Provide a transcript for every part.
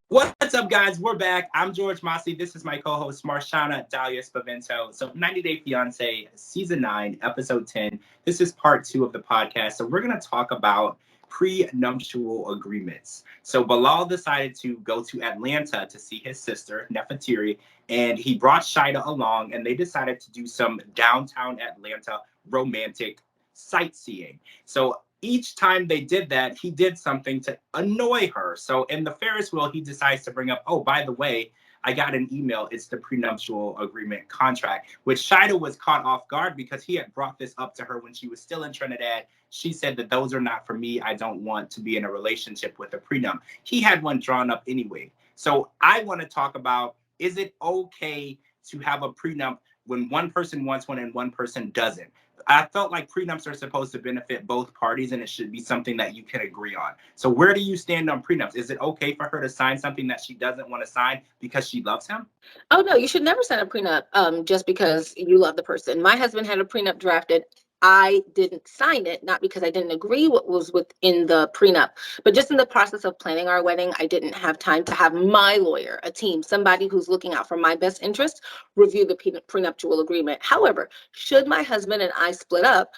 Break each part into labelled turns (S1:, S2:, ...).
S1: What's up, guys? We're back. I'm George Mossey. This is my co-host, Marshana Dahlia. So 90 Day Fiance, Season 9, Episode 10. This is part 2 of the podcast. So we're going to talk about prenuptial agreements. So Bilal decided to go to Atlanta to see his sister, Nefertiri, and he brought Shida along, and they decided to do some downtown Atlanta romantic sightseeing. So each time they did that, he did something to annoy her. So in the Ferris wheel, he decides to bring up, oh, by the way, I got an email. It's the prenuptial agreement contract, which Shida was caught off guard because he had brought this up to her when she was still in Trinidad. She said that those are not for me. I don't want to be in a relationship with a prenup. He had one drawn up anyway. So I want to talk about, is it okay to have a prenup when one person wants one and one person doesn't? I felt like prenups are supposed to benefit both parties, and it should be something that you can agree on. So where do you stand on prenups? Is it okay for her to sign something that she doesn't want to sign because she loves him?
S2: Oh no, you should never sign a prenup just because you love the person. My husband had a prenup drafted. I didn't sign it, not because I didn't agree what was within the prenup, but just in the process of planning our wedding, I didn't have time to have my lawyer, a team, somebody who's looking out for my best interest, review the prenuptial agreement. However, should my husband and I split up,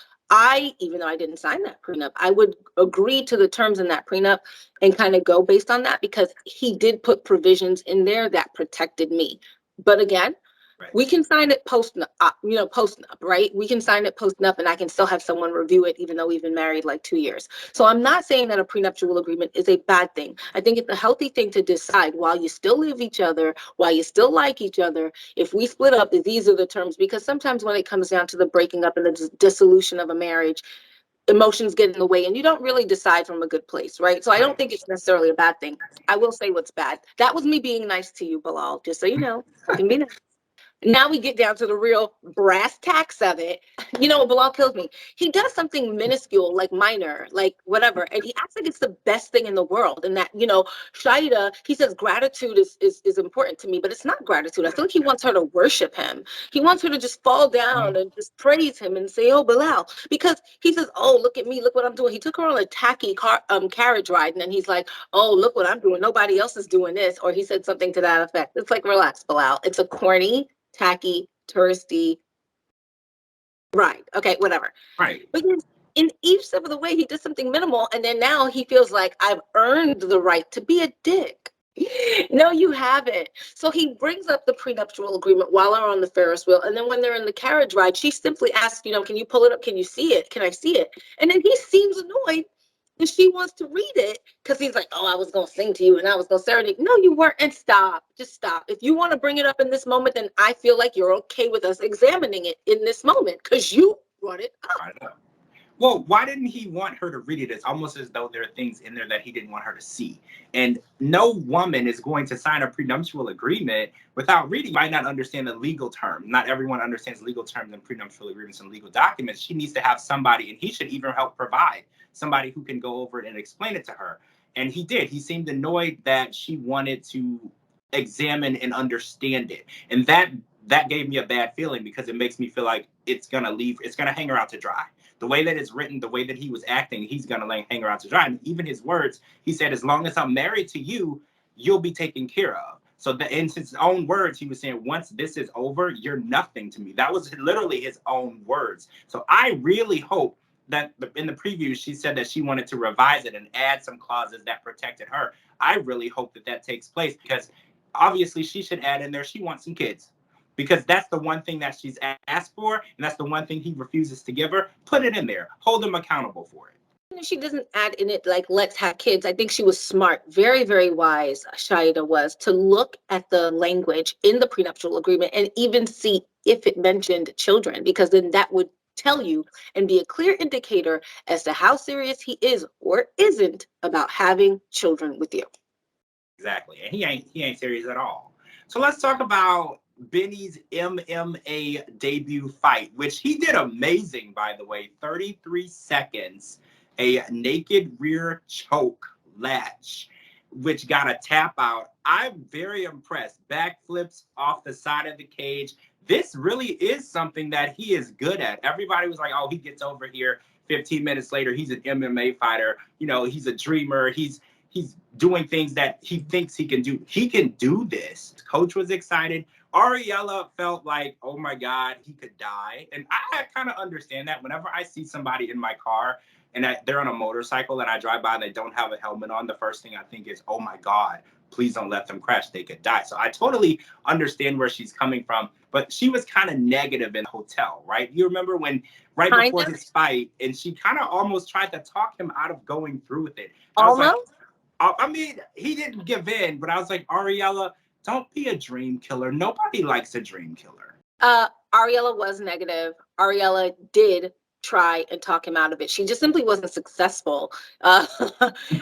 S2: even though I didn't sign that prenup, I would agree to the terms in that prenup and kind of go based on that because he did put provisions in there that protected me. But again,
S1: Right.
S2: we can sign it post up, right? We can sign it post up and I can still have someone review it, even though we've been married like 2 years. So I'm not saying that a prenuptial agreement is a bad thing. I think it's a healthy thing to decide while you still live each other, while you still like each other. If we split up, these are the terms, because sometimes when it comes down to the breaking up and the dissolution of a marriage, emotions get in the way and you don't really decide from a good place, right? So I don't
S1: Right.
S2: think it's necessarily a bad thing. I will say what's bad. That was me being nice to you, Bilal, just so you know. I can be nice. Now we get down to the real brass tacks of it. You know, Bilal kills me. He does something minuscule, like minor, like whatever, and he acts like it's the best thing in the world. And that, Shaida, he says gratitude is important to me, but it's not gratitude. I feel like he wants her to worship him. He wants her to just fall down and just praise him and say, "Oh, Bilal," because he says, "Oh, look at me, look what I'm doing." He took her on a tacky carriage ride, and then he's like, "Oh, look what I'm doing. Nobody else is doing this," or he said something to that effect. It's like, relax, Bilal. It's a corny, tacky, touristy ride. Okay, whatever.
S1: Right.
S2: But in each step of the way, he did something minimal, and then now he feels like I've earned the right to be a dick. No, you haven't. So he brings up the prenuptial agreement while they're on the Ferris wheel, and then when they're in the carriage ride, she simply asks, "Can you pull it up? Can you see it? Can I see it?" And then he seems annoyed and she wants to read it because he's like, "Oh, I was going to sing to you and I was going to serenade." No, you weren't. And stop. Just stop. If you want to bring it up in this moment, then I feel like you're okay with us examining it in this moment because you brought it up.
S1: I know. Well, why didn't he want her to read it? It's almost as though there are things in there that he didn't want her to see. And no woman is going to sign a prenuptial agreement without reading. Might not understand the legal term. Not everyone understands legal terms and prenuptial agreements and legal documents. She needs to have somebody, and he should even help provide somebody who can go over it and explain it to her. And he did. He seemed annoyed that she wanted to examine and understand it. And that gave me a bad feeling because it makes me feel like it's gonna hang her out to dry. The way that it's written, the way that he was acting, he's gonna hang her out to dry. And even his words, he said, "As long as I'm married to you, you'll be taken care of." So in his own words, he was saying, "Once this is over, you're nothing to me." That was literally his own words. So I really hope that in the preview, she said that she wanted to revise it and add some clauses that protected her. I really hope that takes place because obviously she should add in there she wants some kids, because that's the one thing that she's asked for, and that's the one thing he refuses to give her. Put it in there. Hold him accountable for it.
S2: She doesn't add in it like, "Let's have kids." I think she was smart, very, very wise. Shaida was to look at the language in the prenuptial agreement and even see if it mentioned children, because then that would tell you and be a clear indicator as to how serious he is or isn't about having children with you.
S1: Exactly. And he ain't serious at all. So let's talk about Benny's MMA debut fight, which he did amazing, by the way. 33 seconds, a naked rear choke latch, which got a tap out. I'm very impressed. Backflips off the side of the cage. This really is something that he is good at. Everybody was like, "Oh, he gets over here 15 minutes later. He's an MMA fighter. He's a dreamer. he's doing things that he thinks he can do. He can do this. Coach was excited. Ariella felt like, oh my God, he could die. And I kind of understand that. Whenever I see somebody in my car and they're on a motorcycle and I drive by and they don't have a helmet on, the first thing I think is, oh my God, please don't let them crash. They could die. So I totally understand where she's coming from. But she was kind of negative in the hotel, right? You remember when right before his fight, and she kind of almost tried to talk him out of going through with it. I was like, I mean, he didn't give in, but I was like, Ariella, don't be a dream killer. Nobody likes a dream killer.
S2: Ariella was negative. Ariella did try and talk him out of it. She just simply wasn't successful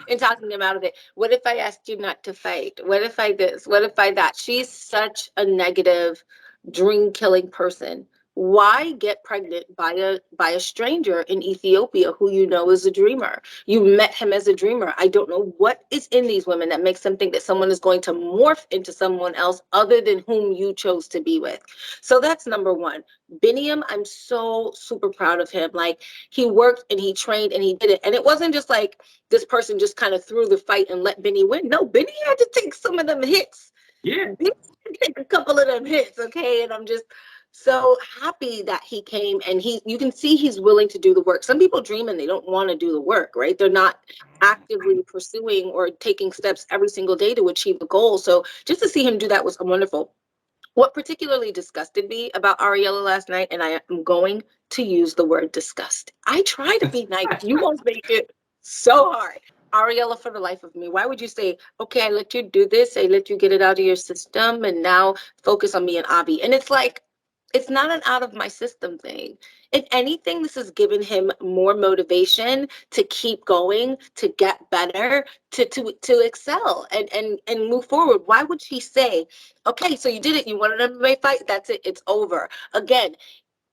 S2: in talking him out of it. What if I asked you not to fight? What if I this? What if I that? She's such a negative, dream killing person. Why get pregnant by a stranger in Ethiopia who you know is a dreamer? You met him as a dreamer. I don't know what is in these women that makes them think that someone is going to morph into someone else other than whom you chose to be with. So that's number one. Biniam, I'm so super proud of him. Like, he worked and he trained and he did it. And it wasn't just like this person just kind of threw the fight and let Benny win. No, Benny had to take some of them hits.
S1: Yeah.
S2: Benny had to take a couple of them hits, okay? And I'm just so happy that he came, and you can see he's willing to do the work. Some people dream and they don't want to do the work, right? They're not actively pursuing or taking steps every single day to achieve a goal. So just to see him do that was wonderful. What particularly disgusted me about Ariella last night, and I am going to use the word disgust. I try to be nice. You won't make it so hard. Ariella, for the life of me, why would you say, okay, I let you do this, I let you get it out of your system, and now focus on me and Avi? And it's like, it's not an out of my system thing. If anything, this has given him more motivation to keep going, to get better, to excel and move forward. Why would she say, okay, so you did it, you wanted an MMA fight, that's it, it's over? Again,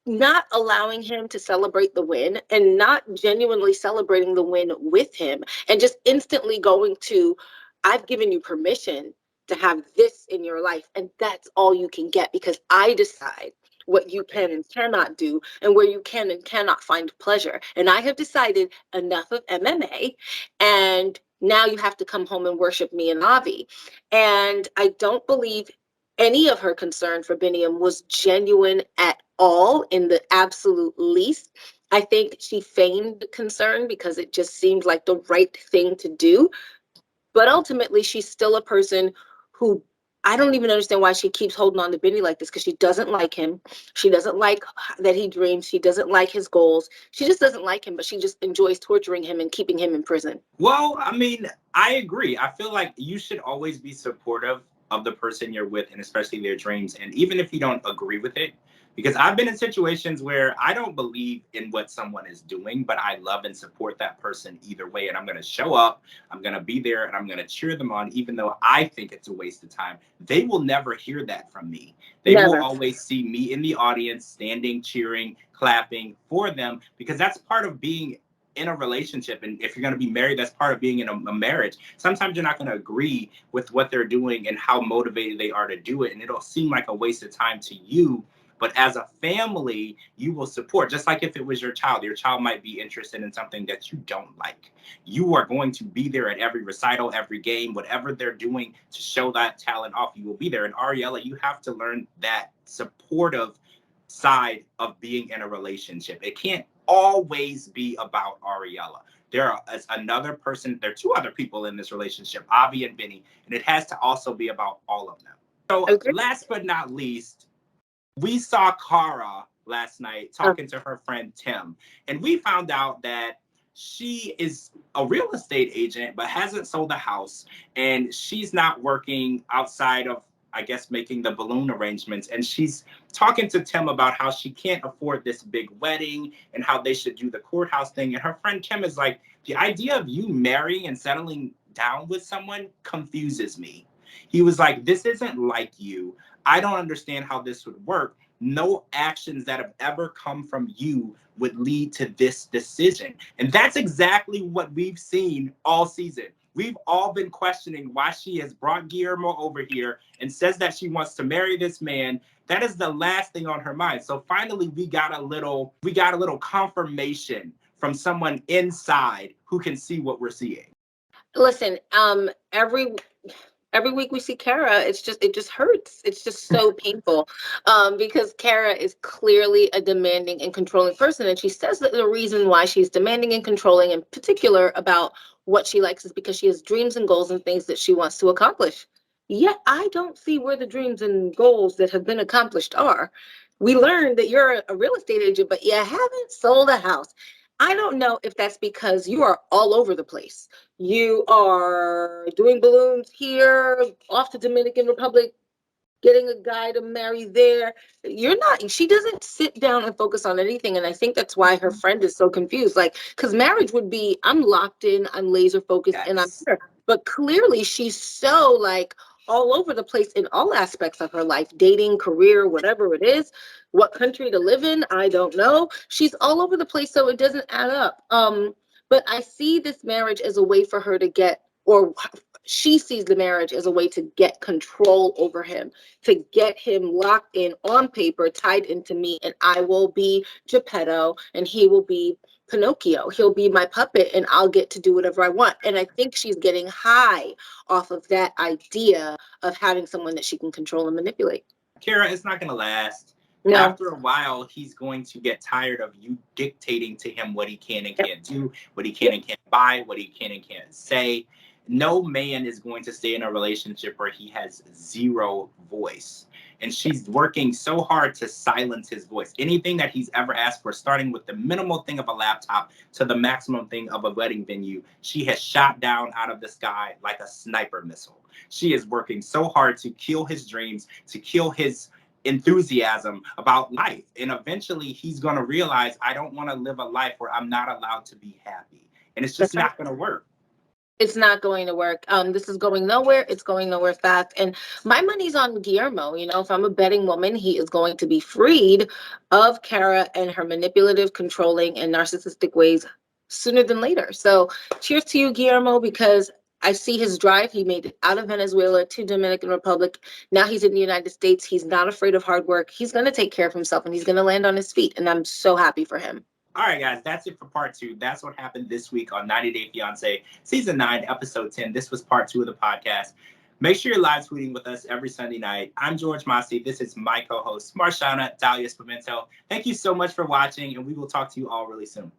S2: not allowing him to celebrate the win and not genuinely celebrating the win with him, and just instantly going to, I've given you permission to have this in your life, and that's all you can get, because I decide what you can and cannot do and where you can and cannot find pleasure. And I have decided enough of MMA, and now you have to come home and worship me and Avi. And I don't believe any of her concern for Biniam was genuine at all, in the absolute least. I think she feigned concern because it just seemed like the right thing to do. But ultimately, she's still a person who, I don't even understand why she keeps holding on to Benny like this, because she doesn't like him. She doesn't like that he dreams. She doesn't like his goals. She just doesn't like him, but she just enjoys torturing him and keeping him in prison.
S1: Well, I mean, I agree. I feel like you should always be supportive of the person you're with, and especially their dreams. And even if you don't agree with it, because I've been in situations where I don't believe in what someone is doing, but I love and support that person either way. And I'm going to show up, I'm going to be there, and I'm going to cheer them on, even though I think it's a waste of time. They will never hear that from me. They will always see me in the audience, standing, cheering, clapping for them, because that's part of being in a relationship. And if you're going to be married, that's part of being in a marriage. Sometimes you're not going to agree with what they're doing and how motivated they are to do it, and it'll seem like a waste of time to you. But as a family, you will support. Just like if it was your child might be interested in something that you don't like. You are going to be there at every recital, every game, whatever they're doing to show that talent off, you will be there. And Ariella, you have to learn that supportive side of being in a relationship. It can't always be about Ariella. There are two other people in this relationship, Avi and Benny, and it has to also be about all of them. So last but not least, we saw Cara last night talking to her friend Tim, and we found out that she is a real estate agent but hasn't sold a house, and she's not working outside of, I guess, making the balloon arrangements. And she's talking to Tim about how she can't afford this big wedding and how they should do the courthouse thing. And her friend Tim is like, the idea of you marrying and settling down with someone confuses me. He was like, this isn't like you. I don't understand how this would work. No actions that have ever come from you would lead to this decision. And that's exactly what we've seen all season. We've all been questioning why she has brought Guillermo over here and says that she wants to marry this man. That is the last thing on her mind. So finally, we got a little confirmation from someone inside who can see what we're seeing.
S2: Listen, every week we see Kara, it just hurts. It's just so painful. Because Kara is clearly a demanding and controlling person. And she says that the reason why she's demanding and controlling in particular about what she likes is because she has dreams and goals and things that she wants to accomplish. Yet I don't see where the dreams and goals that have been accomplished are. We learned that you're a real estate agent, but you haven't sold a house. I don't know if that's because you are all over the place. You are doing balloons here, off to Dominican Republic, getting a guy to marry there. You're not, she doesn't sit down and focus on anything. And I think that's why her friend is so confused. Like, because marriage would be, I'm locked in, I'm laser focused, and I'm
S1: Yes.
S2: here. But clearly she's so like all over the place in all aspects of her life, dating, career, whatever it is, what country to live in, I don't know. She's all over the place, so it doesn't add up. But I see this marriage as a way for her to get, or she sees the marriage as a way to get control over him, to get him locked in on paper, tied into me, and I will be Geppetto and he will be Pinocchio. He'll be my puppet and I'll get to do whatever I want. And I think she's getting high off of that idea of having someone that she can control and manipulate.
S1: Kara, it's not going to last.
S2: No.
S1: After a while, he's going to get tired of you dictating to him what he can and can't do, what he can and can't buy, what he can and can't say. No man is going to stay in a relationship where he has zero voice. And she's working so hard to silence his voice. Anything that he's ever asked for, starting with the minimal thing of a laptop to the maximum thing of a wedding venue, she has shot down out of the sky like a sniper missile. She is working so hard to kill his dreams, to kill his enthusiasm about life. And eventually he's going to realize, I don't want to live a life where I'm not allowed to be happy. And it's just not going to work.
S2: It's not going to work. This is going nowhere. It's going nowhere fast. And my money's on Guillermo. You know, if I'm a betting woman, he is going to be freed of Kara and her manipulative, controlling, and narcissistic ways sooner than later. So cheers to you, Guillermo, because I see his drive. He made it out of Venezuela to Dominican Republic. Now he's in the United States. He's not afraid of hard work. He's going to take care of himself and he's going to land on his feet. And I'm so happy for him.
S1: All right, guys, that's it for part 2. That's what happened this week on 90 Day Fiance, Season 9, Episode 10. This was part 2 of the podcast. Make sure you're live tweeting with us every Sunday night. I'm George Mossey. This is my co-host, Marshana Dahlia. Thank you so much for watching, and we will talk to you all really soon.